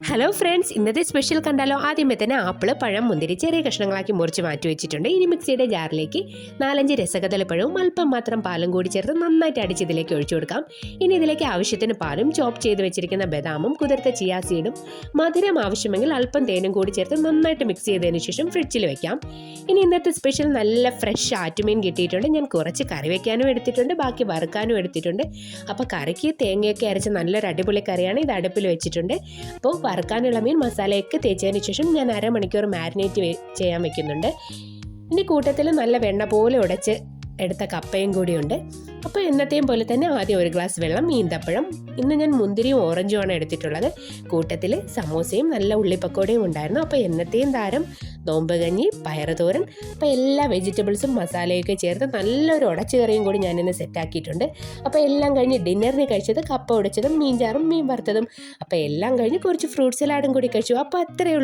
Hello friends, ഇന്നത്തെ special കണ്ടാലോ? ആദ്യമേ തന്നെ ആപ്പിള്, പഴം, മുന്തിരി ചെറിയ കഷ്ണങ്ങളാക്കി മുറിച്ച് മാറ്റി വെച്ചിട്ടുണ്ട്. ഇനി മിക്സിയുടെ ജാറിലേക്ക് 4-5 രസകദളിപ്പഴവും അല്പം മാത്രം പാലും കൂടി ചേർത്ത് നന്നായിട്ട് അടിച്ച് ഇതിലേക്ക് ഒഴിച്ചു കൊടുക്കാം. ഇനി ഇതിലേക്ക് ആവശ്യത്തിന് പാലും ചോപ്പ് ചെയ്ത് വെച്ചിരിക്കുന്ന ബദാമും കുതിർത്ത ചിയാ സീഡും മധുരം ആവശ്യമെങ്കിൽ അല്പം തേനും കൂടി ചേർത്ത് നന്നായിട്ട് മിക്സ് ചെയ്തതിന് ശേഷം ഫ്രിഡ്ജിൽ വെക്കാം. ഇനി ഇന്നത്തെ സ്പെഷ്യൽ നല്ല ഫ്രഷ് ആറ്റുമീൻ കിട്ടിയിട്ടുണ്ട്. ഞാൻ കുറച്ച് കറി വെക്കാനും എടുത്തിട്ടുണ്ട്, ബാക്കി വറുക്കാനും എടുത്തിട്ടുണ്ട്. അപ്പോൾ കറിക്ക് തേങ്ങയൊക്കെ അരച്ച് നല്ലൊരു അടിപൊളി കറിയാണ്. ഇത് അടുപ്പിൽ വെച്ചിട്ടുണ്ട്. അപ്പോൾ വറുക്കാനുള്ള മീൻ മസാലയൊക്കെ തേച്ചതിന് ശേഷം ഞാൻ അരമണിക്കൂർ മാരിനേറ്റ് ചെയ്യാൻ വെക്കുന്നുണ്ട്. ഇനി കൂട്ടത്തിൽ നല്ല വെണ്ണ പോലെ ഉടച്ച് എടുത്ത കപ്പയും കൂടിയുണ്ട്. അപ്പോൾ എന്നത്തെയും പോലെ തന്നെ ആദ്യം 1 ഗ്ലാസ് വെള്ളം, ഈന്തപ്പഴം, ഇന്ന് ഞാൻ മുന്തിരിയും ഓറഞ്ചുമാണ് എടുത്തിട്ടുള്ളത്. കൂട്ടത്തിൽ സമോസയും നല്ല ഉള്ളിപ്പക്കോടയും ഉണ്ടായിരുന്നു. അപ്പോൾ എന്നത്തെയും താരം നോമ്പ് കഞ്ഞി, പയറുതോരൻ, അപ്പോൾ എല്ലാ വെജിറ്റബിൾസും മസാലയൊക്കെ ചേർത്ത് നല്ലൊരു ഉടച്ചു കറിയും കൂടി ഞാനിന്ന് സെറ്റാക്കിയിട്ടുണ്ട്. അപ്പോൾ എല്ലാം കഴിഞ്ഞ് ഡിന്നറിന് കഴിച്ചത് കപ്പ ഉടച്ചതും മീൻചാറും മീൻ വറുത്തതും. അപ്പോൾ എല്ലാം കഴിഞ്ഞ് കുറച്ച് ഫ്രൂട്ട് സലാഡും കൂടി കഴിച്ചു. അപ്പോൾ അത്രയേ ഉള്ളൂ.